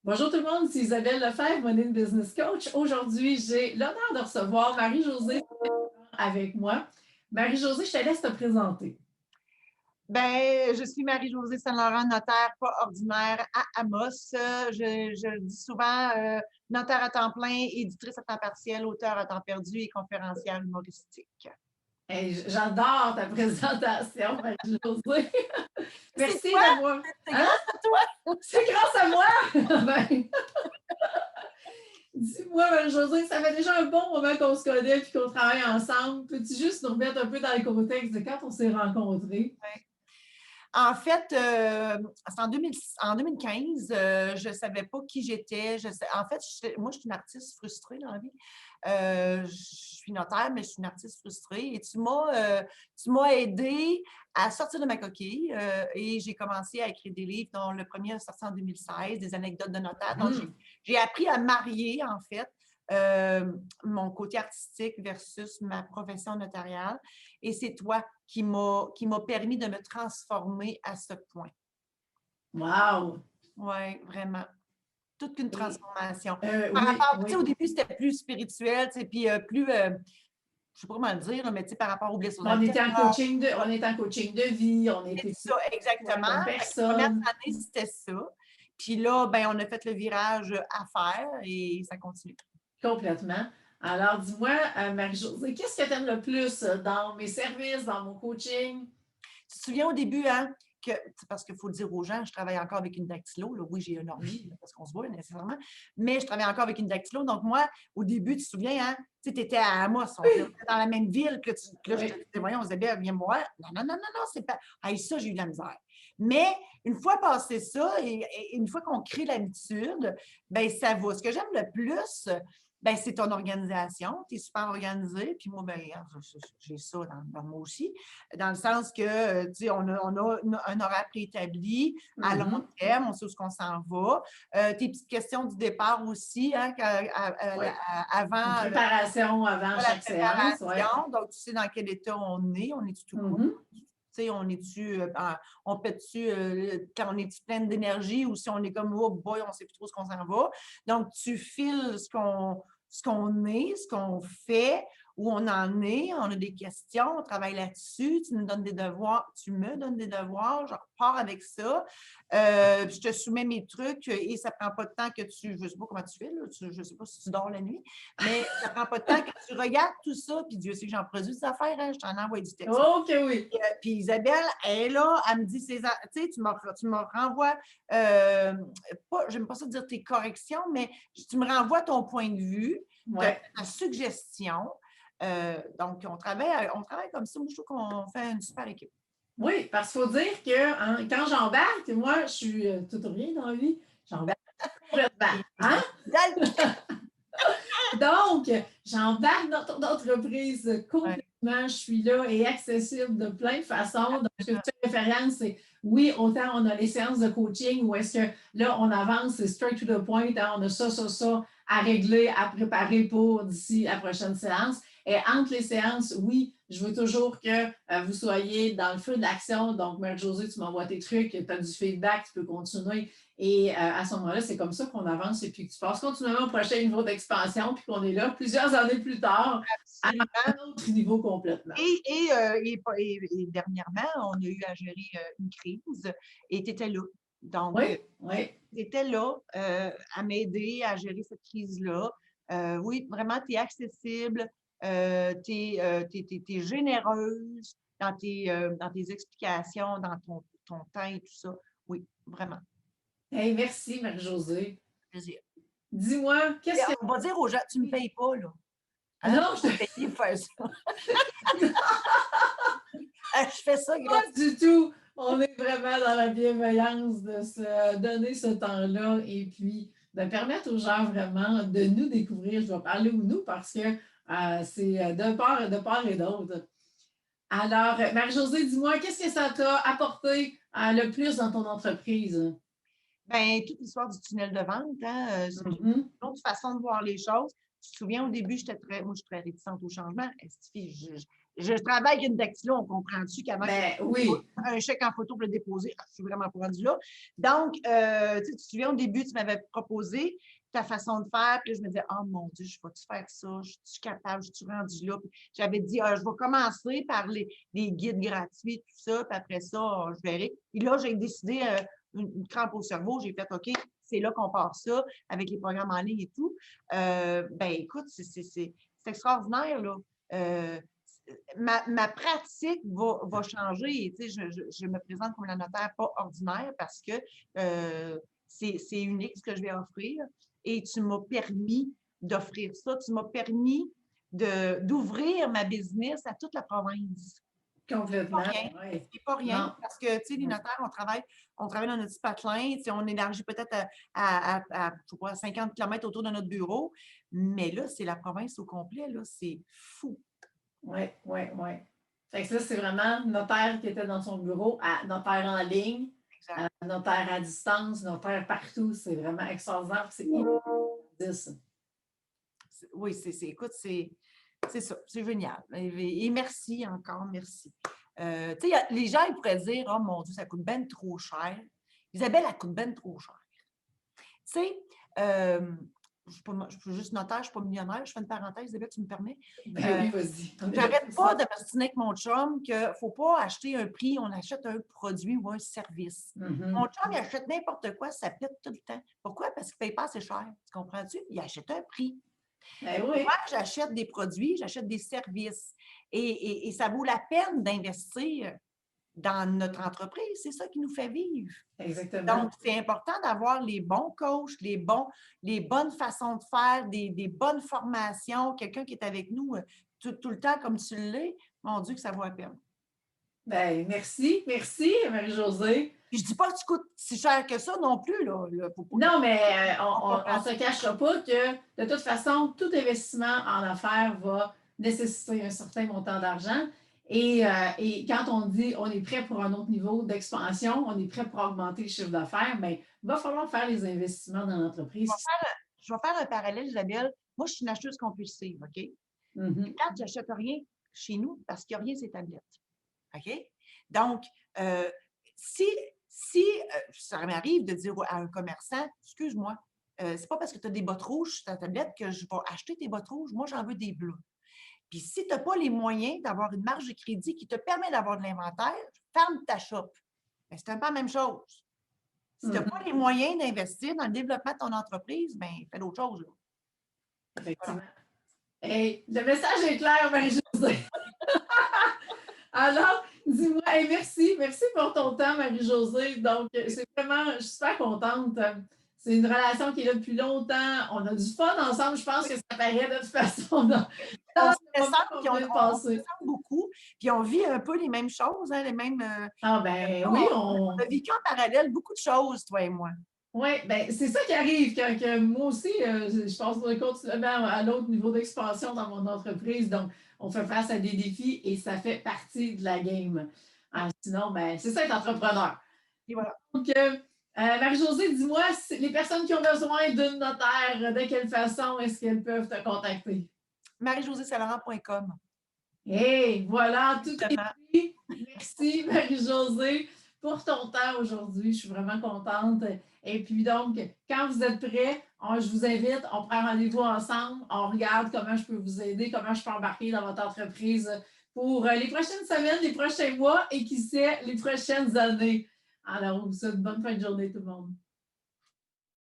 Bonjour tout le monde, c'est Isabelle Lefebvre, Money Business Coach. Aujourd'hui, j'ai l'honneur de recevoir Marie-Josée avec moi. Marie-Josée, je te laisse te présenter. Ben, je suis Marie-Josée Saint-Laurent, notaire pas ordinaire à Amos. Je le dis souvent, notaire à temps plein, éditrice à temps partiel, auteur à temps perdu et conférencière humoristique. Hey, j'adore ta présentation, Marie-Josée. C'est Merci toi? d'avoir. C'est Hein? grâce à toi! C'est grâce à moi! Ben, dis-moi, Marie-Josée, ça fait déjà un bon moment qu'on se connaît et qu'on travaille ensemble. Peux-tu juste nous remettre un peu dans le contexte de quand on s'est rencontrés? Ouais. En fait, c'est en 2015, je ne savais pas qui j'étais. En fait, moi, je suis une artiste frustrée dans la vie. Je suis notaire, mais je suis une artiste frustrée. Et tu m'as aidé à sortir de ma coquille et j'ai commencé à écrire des livres, dont le premier est sorti en 2016, des anecdotes de notaire. Donc, j'ai appris à marier, en fait, mon côté artistique versus ma profession notariale. Et c'est toi qui m'a permis de me transformer à ce point. Wow! Oui, vraiment. Toute une transformation. Par Oui, rapport, tu sais, oui. au début, c'était plus spirituel, tu sais, puis plus, je ne sais pas comment le dire, là, mais tu sais, par rapport aux blessures On était en antérieures. coaching on était en coaching de vie, on était C'est ça, toi exactement. comme Fait que les premières personne. années, c'était ça. Puis là, ben, on a fait le virage à faire et ça continue. Complètement. Alors, dis-moi, Marie-Josée, qu'est-ce que tu aimes le plus dans mes services, dans mon coaching? Tu te souviens au début, hein, parce qu'il faut le dire aux gens, je travaille encore avec une dactylo. Là. Oui, j'ai un ordi parce qu'on se voit nécessairement, mais je travaille encore avec une dactylo. Donc, moi, au début, tu te souviens, hein, tu étais à Amos, on était dans la même ville, que là, je te Oui. disais, voyons, Isabelle, viens me voir. Non, non, non, non, non, c'est pas. Hey, ça, j'ai eu de la misère. Mais une fois passé ça, et une fois qu'on crée l'habitude, ben ça va. Ce que j'aime le plus, ben, c'est ton organisation. Tu es super organisé. Puis moi, ben, j'ai ça dans moi aussi. Dans le sens que, tu sais, on a un horaire préétabli à long terme, on sait où on s'en va. Tes petites questions du départ aussi, hein, Oui. Une avant préparation avant la chaque séance, oui. préparation. Donc, tu sais dans quel état on est. On est-tu tout court? Tu sais, on est-tu, on pète-tu, quand on est plein d'énergie ou si on est comme, oh boy, on ne sait plus trop ce qu'on s'en va. Donc, tu files ce qu'on est, ce qu'on fait, où on en est, on a des questions, on travaille là-dessus, tu nous donnes des devoirs, tu me donnes des devoirs, je repars avec ça, je te soumets mes trucs et ça ne prend pas de temps que tu, je ne sais pas comment tu fais, là, je ne sais pas si tu dors la nuit, mais ça ne prend pas de temps que tu regardes tout ça, puis Dieu sait que j'en produis des affaires, hein, je t'en envoie du texte. OK, oui. Puis Isabelle, elle est là, elle me dit, tu sais, tu me renvoies, j'aime pas ça dire tes corrections, mais tu me renvoies ton point de vue, Ouais. ta suggestion. Donc, on travaille comme ça. Moi, je trouve qu'on fait une super équipe. Oui, parce qu'il faut dire que hein, quand j'embarque, moi, je suis tout ou rien dans la vie, j'embarque complètement. Hein? Donc, j'embarque dans ton entreprise Ouais, complètement. Je suis là et accessible de plein de façons. Donc, ce que tu fais référence, c'est oui, autant on a les séances de coaching où est-ce que là, on avance, c'est straight to the point, hein, on a ça à régler, à préparer pour d'ici la prochaine séance. Et entre les séances, oui, je veux toujours que vous soyez dans le feu de l'action. Donc, Marie-Josée, tu m'envoies tes trucs, tu as du feedback, tu peux continuer. Et à ce moment-là, c'est comme ça qu'on avance et puis que tu passes continuellement au prochain niveau d'expansion, puis qu'on est là plusieurs années plus tard à un absolument. autre niveau complètement. Et dernièrement, on a eu à gérer une crise et tu étais là. Donc, Oui, oui. tu étais là à m'aider à gérer cette crise-là. Oui, vraiment, tu es accessible, tu es généreuse dans tes explications, dans ton temps et tout ça. Oui, vraiment. Hey, merci, Marie-Josée. Plaisir. Dis-moi, Et qu'est-ce que. on va dire aux gens, tu ne me payes pas, là. Hein? Non, Tu vas me payer pour faire ça. Je fais ça pas gratuitement. du tout. On est vraiment dans la bienveillance de se donner ce temps-là et puis de permettre aux gens vraiment de nous découvrir. Je dois parler ou nous parce que c'est de part et d'autre. Alors, Marie-Josée, dis-moi, qu'est-ce que ça t'a apporté le plus dans ton entreprise? Ben, toute l'histoire du tunnel de vente, hein, c'est une autre façon de voir les choses. Tu te souviens, au début, moi, je suis très réticente au changement. je travaille avec une dactylo, on comprend-tu qu'avant Ben oui. un chèque en photo pour le déposer, je suis vraiment pas rendue là. Donc, tu te souviens, au début, tu m'avais proposé ta façon de faire, puis là, je me disais, oh mon Dieu, je vais-tu faire ça? Je suis capable, je suis rendue là? Puis j'avais dit, je vais commencer par les guides gratuits, tout ça, puis après ça, je verrai. Et là, j'ai décidé, une crampe au cerveau, j'ai fait, OK, c'est là qu'on part ça, avec les programmes en ligne et tout. Ben écoute, c'est extraordinaire, là. Ma pratique va changer. Tu sais, je me présente comme la notaire pas ordinaire parce que c'est unique ce que je vais offrir. Et tu m'as permis d'offrir ça. Tu m'as permis d'ouvrir ma business à toute la province. Complètement. C'est pas rien. Non. Parce que, tu sais, les notaires, on travaille dans notre petit patelin. Tu sais, on élargit peut-être à je sais pas, 50 km autour de notre bureau. Mais là, c'est la province au complet. Là, c'est fou. Oui. Fait que là, c'est vraiment notaire qui était dans son bureau, à notaire en ligne, notaire à distance, notaire partout. C'est vraiment extraordinaire. C'est ça. Oui, écoute, c'est ça. C'est génial. Et merci encore, merci. Tu sais, les gens, ils pourraient dire, oh mon Dieu, ça coûte ben trop cher. Isabelle, elle coûte ben trop cher. Tu sais, je suis juste notaire, je ne suis pas millionnaire. Je fais une parenthèse, Isabelle, tu me permets? Ben oui, vas-y. J'arrête pas de m'ostiner avec mon chum qu'il ne faut pas acheter un prix, on achète un produit ou un service. Mon chum, il achète n'importe quoi, ça pète tout le temps. Pourquoi? Parce qu'il ne paye pas assez cher. Tu comprends-tu? Il achète un prix. Ben oui. Moi, j'achète des produits, j'achète des services. Et ça vaut la peine d'investir dans notre entreprise. C'est ça qui nous fait vivre. Exactement. Donc, c'est important d'avoir les bons coachs, les bonnes façons de faire, des bonnes formations, quelqu'un qui est avec nous tout le temps comme tu l'es. Mon Dieu, que ça vaut la peine. Ben, merci, Marie-Josée. Je ne dis pas que tu coûtes si cher que ça non plus. Là. Non, mais on ne se cachera pas que, de toute façon, tout investissement en affaires va nécessiter un certain montant d'argent. Et quand on dit on est prêt pour un autre niveau d'expansion, on est prêt pour augmenter le chiffre d'affaires, mais il va falloir faire les investissements dans l'entreprise. Je vais faire un parallèle, Isabelle. Moi, je suis une acheteuse compulsive, OK? Quand je n'achète rien chez nous, parce qu'il n'y a rien sur les tablettes. OK? Donc, si ça m'arrive de dire à un commerçant, excuse-moi, c'est pas parce que tu as des bottes rouges sur ta tablette que je vais acheter tes bottes rouges. Moi, j'en veux des bleus. Puis si tu n'as pas les moyens d'avoir une marge de crédit qui te permet d'avoir de l'inventaire, ferme ta shop. Mais c'est un peu la même chose. Si tu n'as pas les moyens d'investir dans le développement de ton entreprise, bien, fais d'autres choses. Là. Effectivement. Voilà. Hey, le message est clair, Marie-Josée. Alors, dis-moi, hey, merci pour ton temps, Marie-Josée. Donc, c'est vraiment, je suis super contente. C'est une relation qui est là depuis longtemps. On a du fun ensemble. Je pense que ça paraît de toute façon. On se ressemble beaucoup. Puis on vit un peu les mêmes choses, hein, les mêmes. Oui, on a vécu en parallèle beaucoup de choses, toi et moi. Oui, bien, c'est ça qui arrive. Que moi aussi, je pense continuellement à l'autre niveau d'expansion dans mon entreprise. Donc, on fait face à des défis et ça fait partie de la game. Sinon, ben, c'est ça être entrepreneur. Et voilà. Donc, Marie-Josée, dis-moi, les personnes qui ont besoin d'une notaire, de quelle façon est-ce qu'elles peuvent te contacter? MarieJosée-Saint-Laurent.com. Hey, voilà, tout est dit. Merci, Marie-Josée, pour ton temps aujourd'hui. Je suis vraiment contente. Et puis donc, quand vous êtes prêts, je vous invite, on prend rendez-vous ensemble, on regarde comment je peux vous aider, comment je peux embarquer dans votre entreprise pour les prochaines semaines, les prochains mois et qui sait, les prochaines années. Alors, on vous souhaite une bonne fin de journée tout le monde.